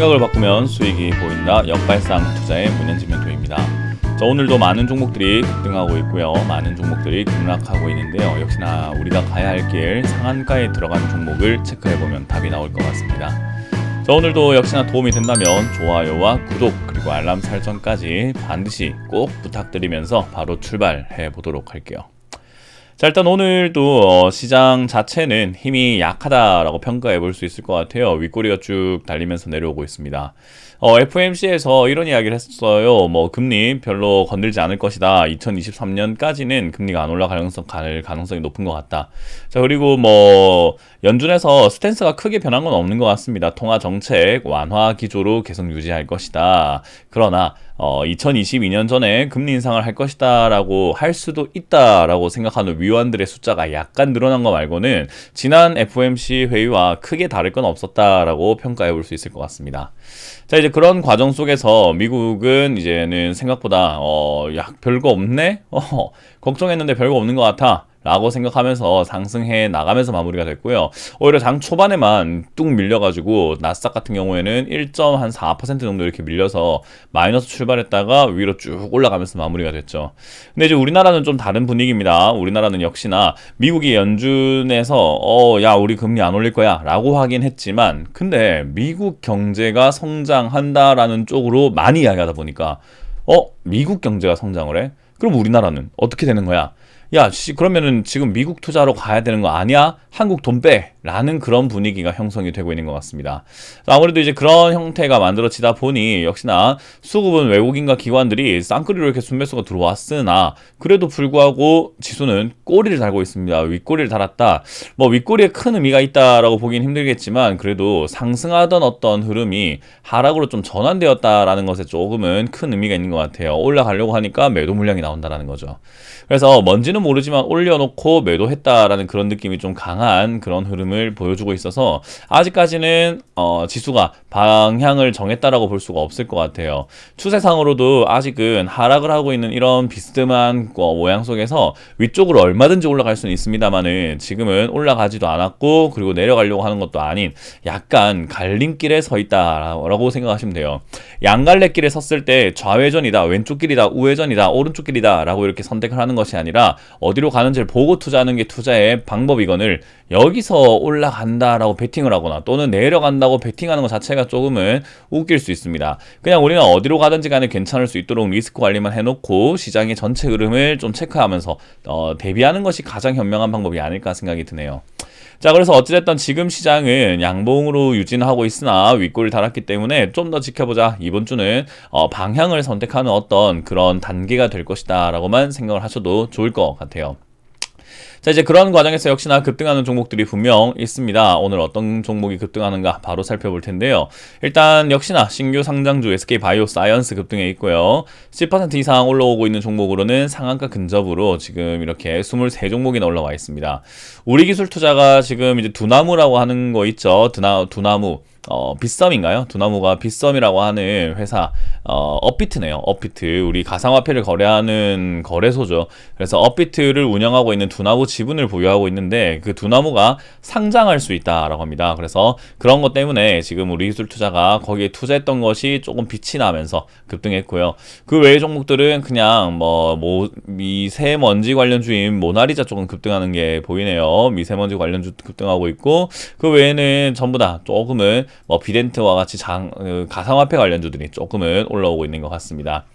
생각을 바꾸면 수익이 보인다. 역발상 투자의 문현진 멘토입니다. 자, 오늘도 많은 종목들이 급등하고 있고요. 많은 종목들이 급락하고 있는데요. 역시나 우리가 가야 할 길 상한가에 들어간 종목을 체크해보면 답이 나올 것 같습니다. 자, 오늘도 역시나 도움이 된다면 좋아요와 구독 그리고 알람 설정까지 반드시 꼭 부탁드리면서 바로 출발해 보도록 할게요. 자, 일단 오늘도 시장 자체는 힘이 약하다라고 평가해 볼 수 있을 것 같아요. 윗꼬리가 쭉 달리면서 내려오고 있습니다. FOMC에서 이런 이야기를 했어요. 금리 별로 건들지 않을 것이다. 2023년까지는 금리가 안 올라갈 가능성이 높은 것 같다. 자, 그리고 연준에서 스탠스가 크게 변한 건 없는 것 같습니다. 통화 정책 완화 기조로 계속 유지할 것이다. 그러나 2022년 전에 금리 인상을 할 것이다 라고 할 수도 있다 라고 생각하는 위원들의 숫자가 약간 늘어난 거 말고는 지난 FOMC 회의와 크게 다를 건 없었다 라고 평가해 볼 수 있을 것 같습니다. 자, 이제 그런 과정 속에서 미국은 이제는 생각보다 별거 없네? 걱정했는데 별거 없는 것 같아 라고 생각하면서 상승해 나가면서 마무리가 됐고요. 오히려 장 초반에만 뚝 밀려가지고 나스닥 같은 경우에는 1.4% 정도 이렇게 밀려서 마이너스 출발했다가 위로 쭉 올라가면서 마무리가 됐죠. 근데 이제 우리나라는 좀 다른 분위기입니다. 우리나라는 역시나 미국이 연준에서 야, 우리 금리 안 올릴 거야 라고 하긴 했지만, 근데 미국 경제가 성장한다라는 쪽으로 많이 이야기하다 보니까 미국 경제가 성장을 해? 그럼 우리나라는 어떻게 되는 거야? 야, 그러면은 지금 미국 투자로 가야 되는 거 아니야? 한국 돈 빼! 라는 그런 분위기가 형성이 되고 있는 것 같습니다. 아무래도 이제 그런 형태가 만들어지다 보니 역시나 수급은 외국인과 기관들이 쌍끌이로 이렇게 순매수가 들어왔으나 그래도 불구하고 지수는 꼬리를 달고 있습니다. 윗꼬리를 달았다. 윗꼬리에 큰 의미가 있다라고 보긴 힘들겠지만 그래도 상승하던 어떤 흐름이 하락으로 좀 전환되었다라는 것에 조금은 큰 의미가 있는 것 같아요. 올라가려고 하니까 매도 물량이 나온다라는 거죠. 그래서 뭔지는 모르지만 올려놓고 매도했다라는 그런 느낌이 좀 강한 그런 흐름을 보여주고 있어서 아직까지는 지수가 방향을 정했다라고 볼 수가 없을 것 같아요. 추세상으로도 아직은 하락을 하고 있는 이런 비스듬한 모양 속에서 위쪽으로 얼마든지 올라갈 수는 있습니다만은 지금은 올라가지도 않았고 그리고 내려가려고 하는 것도 아닌 약간 갈림길에 서 있다라고 생각하시면 돼요. 양갈래길에 섰을 때 좌회전이다, 왼쪽 길이다, 우회전이다, 오른쪽 길이다 라고 이렇게 선택을 하는 것이 아니라 어디로 가는지를 보고 투자하는 게 투자의 방법이거늘 여기서 올라간다라고 베팅을 하거나 또는 내려간다고 베팅하는 것 자체가 조금은 웃길 수 있습니다. 그냥 우리는 어디로 가든지 간에 괜찮을 수 있도록 리스크 관리만 해놓고 시장의 전체 흐름을 좀 체크하면서 대비하는 것이 가장 현명한 방법이 아닐까 생각이 드네요. 자, 그래서 어찌됐든 지금 시장은 양봉으로 유진하고 있으나 윗골을 달았기 때문에 좀 더 지켜보자. 이번 주는 방향을 선택하는 어떤 그런 단계가 될 것이다 라고만 생각을 하셔도 좋을 것 같아요. 자, 이제 그런 과정에서 역시나 급등하는 종목들이 분명 있습니다. 오늘 어떤 종목이 급등하는가 바로 살펴볼 텐데요. 일단 역시나 신규 상장주 SK바이오사이언스 급등해 있고요. 10% 이상 올라오고 있는 종목으로는 상한가 근접으로 지금 이렇게 23종목이나 올라와 있습니다. 우리기술투자가 지금 이제 두나무라고 하는 거 있죠. 두나무. 빗썸인가요? 두나무가 빗썸이라고 하는 회사, 업비트네요. 업비트. 우리 가상화폐를 거래하는 거래소죠. 그래서 업비트를 운영하고 있는 두나무 지분을 보유하고 있는데 그 두나무가 상장할 수 있다라고 합니다. 그래서 그런 것 때문에 지금 우리 기술 투자가 거기에 투자했던 것이 조금 빛이 나면서 급등했고요. 그 외의 종목들은 그냥 미세먼지 관련주인 모나리자 쪽은 급등하는 게 보이네요. 미세먼지 관련주 급등하고 있고 그 외에는 전부 다 조금은 비덴트와 같이 가상화폐 관련주들이 조금은 올라오고 있는 것 같습니다.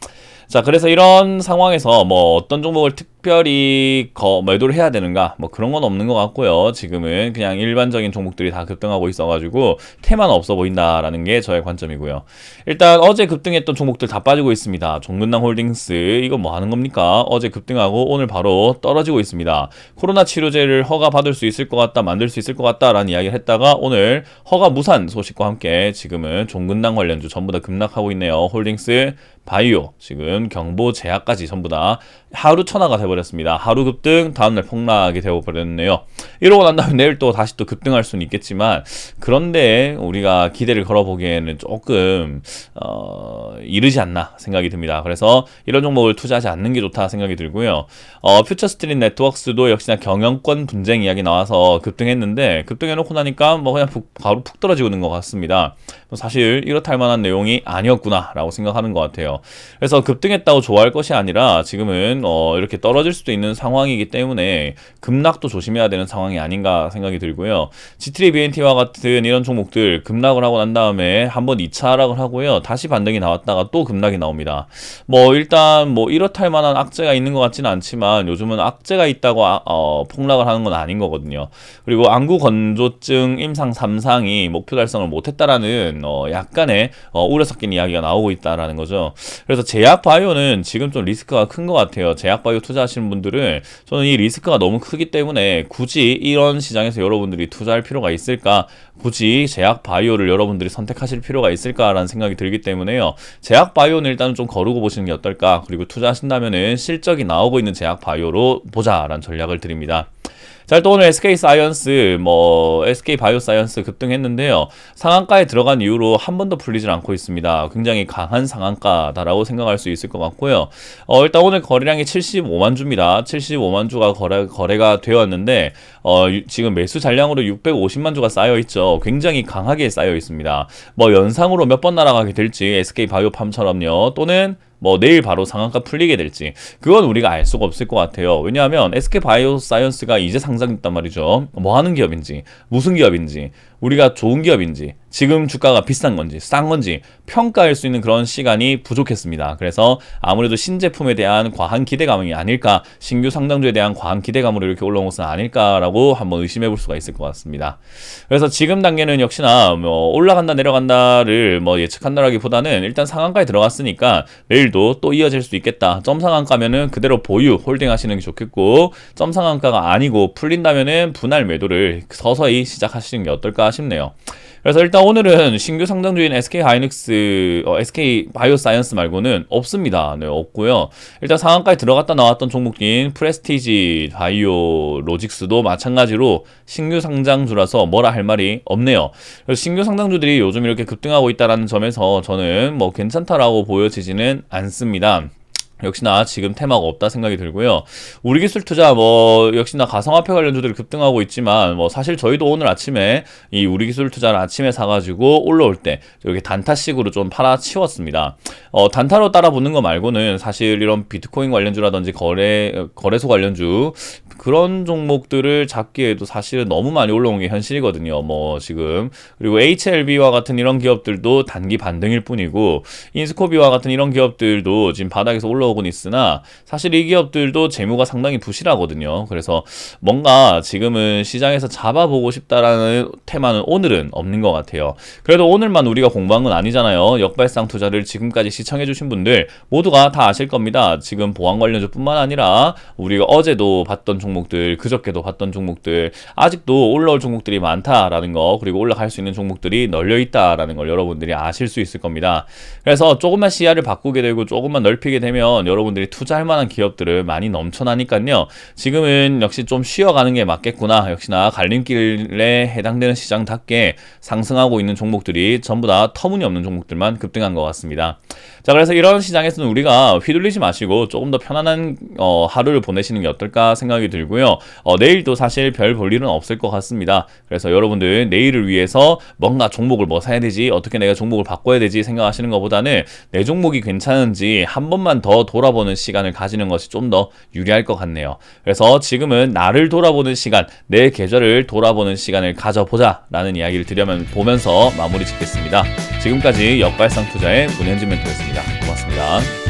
자, 그래서 이런 상황에서 어떤 종목을 특별히 매도를 해야 되는가 그런 건 없는 것 같고요. 지금은 그냥 일반적인 종목들이 다 급등하고 있어가지고 테마는 없어 보인다라는 게 저의 관점이고요. 일단 어제 급등했던 종목들 다 빠지고 있습니다. 종근당 홀딩스 이거 뭐 하는 겁니까? 어제 급등하고 오늘 바로 떨어지고 있습니다. 코로나 치료제를 허가 받을 수 있을 것 같다, 만들 수 있을 것 같다라는 이야기를 했다가 오늘 허가 무산 소식과 함께 지금은 종근당 관련주 전부 다 급락하고 있네요. 홀딩스, 바이오, 지금 경보 제약까지 전부 다 하루 천하가 돼버렸습니다. 돼버렸습니다. 하루 급등, 다음날 폭락이 되어버렸네요. 이러고 난 다음에 내일 또 다시 또 급등할 수는 있겠지만, 그런데 우리가 기대를 걸어보기에는 조금 이르지 않나 생각이 듭니다. 그래서 이런 종목을 투자하지 않는 게 좋다 생각이 들고요. 퓨처 스트릿 네트워크스도 역시나 경영권 분쟁 이야기 나와서 급등했는데, 급등해놓고 나니까 뭐 그냥 바로 푹 떨어지고 있는 것 같습니다. 사실 이렇다 할 만한 내용이 아니었구나 라고 생각하는 것 같아요. 그래서 급등했다고 좋아할 것이 아니라 지금은 이렇게 떨어질 수도 있는 상황이기 때문에 급락도 조심해야 되는 상황이 아닌가 생각이 들고요. GTD BNT와 같은 이런 종목들 급락을 하고 난 다음에 한번 2차 하락을 하고요. 다시 반등이 나왔다가 또 급락이 나옵니다. 일단 이렇다 할 만한 악재가 있는 것 같지는 않지만 요즘은 악재가 있다고 폭락을 하는 건 아닌 거거든요. 그리고 안구 건조증 임상 3상이 목표 달성을 못했다라는 약간의 우려 섞인 이야기가 나오고 있다라는 거죠. 그래서 제약바이오는 지금 좀 리스크가 큰 것 같아요. 제약바이오 투자하시는 분들은 저는 이 리스크가 너무 크기 때문에 굳이 이런 시장에서 여러분들이 투자할 필요가 있을까? 굳이 제약바이오를 여러분들이 선택하실 필요가 있을까라는 생각이 들기 때문에요. 제약바이오는 일단은 좀 거르고 보시는 게 어떨까? 그리고 투자하신다면은 실적이 나오고 있는 제약바이오로 보자라는 전략을 드립니다. 자, 또 오늘 SK사이언스, SK바이오사이언스 급등했는데요. 상한가에 들어간 이후로 한 번도 풀리질 않고 있습니다. 굉장히 강한 상한가다라고 생각할 수 있을 것 같고요. 일단 오늘 거래량이 75만 주입니다. 75만 주가 거래가 되었는데, 지금 매수 잔량으로 650만 주가 쌓여 있죠. 굉장히 강하게 쌓여 있습니다. 연상으로 몇 번 날아가게 될지, SK바이오팜처럼요. 또는 내일 바로 상한가 풀리게 될지 그건 우리가 알 수가 없을 것 같아요. 왜냐하면 SK바이오사이언스가 이제 상장됐단 말이죠. 뭐 하는 기업인지, 무슨 기업인지, 우리가 좋은 기업인지, 지금 주가가 비싼 건지 싼 건지 평가할 수 있는 그런 시간이 부족했습니다. 그래서 아무래도 신제품에 대한 과한 기대감이 아닐까, 신규 상장주에 대한 과한 기대감으로 이렇게 올라온 것은 아닐까라고 한번 의심해 볼 수가 있을 것 같습니다. 그래서 지금 단계는 역시나 올라간다 내려간다를 예측한다라기보다는 일단 상한가에 들어갔으니까 내일도 또 이어질 수 있겠다. 점 상한가면은 그대로 보유 홀딩 하시는 게 좋겠고, 점 상한가가 아니고 풀린다면은 분할 매도를 서서히 시작하시는 게 어떨까 싶네요. 그래서 일단 오늘은 신규 상장주인 SK바이오사이언스 말고는 없습니다. 네, 없고요. 일단 상한가에 들어갔다 나왔던 종목인 프레스티지 바이오로직스도 마찬가지로 신규 상장주라서 뭐라 할 말이 없네요. 그래서 신규 상장주들이 요즘 이렇게 급등하고 있다는 점에서 저는 괜찮다라고 보여지지는 않습니다. 역시나 지금 테마가 없다 생각이 들고요. 우리기술 투자 역시나 가상화폐 관련주들이 급등하고 있지만 사실 저희도 오늘 아침에 이 우리기술 투자를 아침에 사가지고 올라올 때 이렇게 단타식으로 좀 팔아치웠습니다. 단타로 따라붙는 거 말고는 사실 이런 비트코인 관련주라든지 거래소 관련주 그런 종목들을 잡기에도 사실은 너무 많이 올라온 게 현실이거든요. 지금 그리고 HLB와 같은 이런 기업들도 단기 반등일 뿐이고, 인스코비와 같은 이런 기업들도 지금 바닥에서 올라오곤 있으나 사실 이 기업들도 재무가 상당히 부실하거든요. 그래서 뭔가 지금은 시장에서 잡아보고 싶다라는 테마는 오늘은 없는 것 같아요. 그래도 오늘만 우리가 공부한 건 아니잖아요. 역발상 투자를 지금까지 시청해주신 분들 모두가 다 아실 겁니다. 지금 보안 관련주뿐만 아니라 우리가 어제도 봤던 종목들, 그저께도 봤던 종목들, 아직도 올라올 종목들이 많다라는 거, 그리고 올라갈 수 있는 종목들이 널려 있다라는 걸 여러분들이 아실 수 있을 겁니다. 그래서 조금만 시야를 바꾸게 되고 조금만 넓히게 되면 여러분들이 투자할 만한 기업들을 많이 넘쳐나니까요. 지금은 역시 좀 쉬어가는 게 맞겠구나. 역시나 갈림길에 해당되는 시장답게 상승하고 있는 종목들이 전부 다 터무니없는 종목들만 급등한 것 같습니다. 자, 그래서 이런 시장에서는 우리가 휘둘리지 마시고 조금 더 편안한 하루를 보내시는 게 어떨까 생각이 들고요. 내일도 사실 별 볼 일은 없을 것 같습니다. 그래서 여러분들 내일을 위해서 뭔가 종목을 사야 되지, 어떻게 내가 종목을 바꿔야 되지 생각하시는 것보다는 내 종목이 괜찮은지 한 번만 더 돌아보는 시간을 가지는 것이 좀 더 유리할 것 같네요. 그래서 지금은 나를 돌아보는 시간, 내 계절을 돌아보는 시간을 가져보자 라는 이야기를 보면서 마무리 짓겠습니다. 지금까지 역발상 투자의 문현진 멘토였습니다. 고맙습니다.